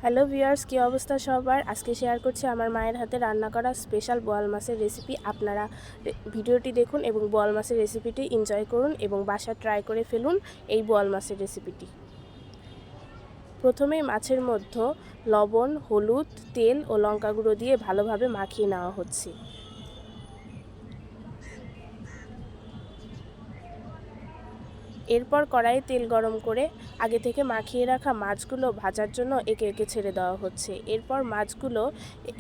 Hello viewers, কী অবস্থা সবার। আজকে শেয়ার করছি আমার মায়ের হাতে রান্না করা স্পেশাল বোয়াল মাছের রেসিপি। আপনারা ভিডিওটি দেখুন এবং বোয়াল মাছের রেসিপিটি এনজয় করুন এবং বাসায় ট্রাই করে ফেলুন এই বোয়াল মাছের রেসিপিটি। প্রথমেই মাছের মধ্যে লবণ, হলুদ, তেল ও লঙ্কা গুঁড়ো দিয়ে ভালোভাবে মাখিয়ে নেওয়া হচ্ছে। এরপর কড়াইয়ে তেল গরম করে আগে থেকে মাখিয়ে রাখা মাছগুলো ভাজার জন্য একে একে ছেড়ে দেওয়া হচ্ছে। এরপর মাছগুলো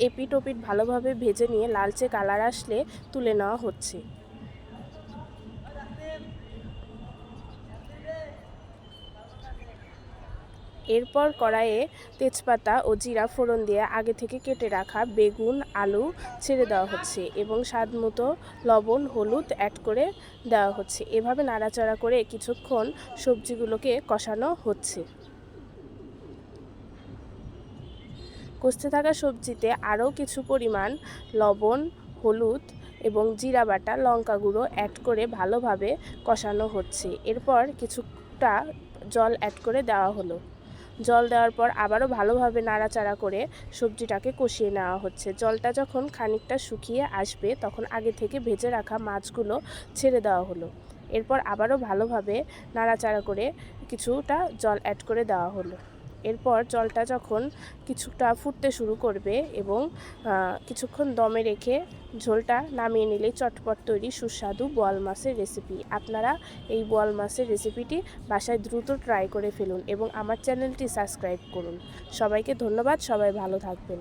এপিট ওপিট ভালোভাবে ভেজে নিয়ে লালচে কালার আসলে তুলে নেওয়া হচ্ছে। এরপর কড়াইয়ে তেজপাতা ও জিরা ফোড়ন দিয়ে আগে থেকে কেটে রাখা বেগুন, আলু ছেড়ে দেওয়া হচ্ছে এবং স্বাদ মতো লবণ, হলুদ অ্যাড করে দেওয়া হচ্ছে। এভাবে নাড়াচাড়া করে কিছুক্ষণ সবজিগুলোকে কষানো হচ্ছে। কষতে থাকা সবজিতে আরও কিছু পরিমাণ লবণ, হলুদ এবং জিরা বাটা, লঙ্কা গুঁড়ো অ্যাড করে ভালোভাবে কষানো হচ্ছে। এরপর কিছুটা জল অ্যাড করে দেওয়া হলো। জল দেওয়ার পর আবারও ভালোভাবে নাড়াচাড়া করে সবজিটাকে কষিয়ে নেওয়া হচ্ছে। জলটা যখন খানিকটা শুকিয়ে আসবে তখন আগে থেকে ভেজে রাখা মাছগুলো ছেড়ে দেওয়া হলো। এরপর আবারও ভালোভাবে নাড়াচাড়া করে কিছুটা জল অ্যাড করে দেওয়া হলো। এরপর জলটা যখন কিছুটা ফুটতে শুরু করবে এবং কিছুক্ষণ দমে রেখে ঝোলটা নামিয়ে নিলেই চটপট তৈরি সুস্বাদু বোয়াল মাছের রেসিপি। আপনারা এই বোয়াল মাছের রেসিপিটি বাসায় দ্রুত ট্রাই করে ফেলুন এবং আমার চ্যানেলটি সাবস্ক্রাইব করুন। সবাইকে ধন্যবাদ, সবাই ভালো থাকবেন।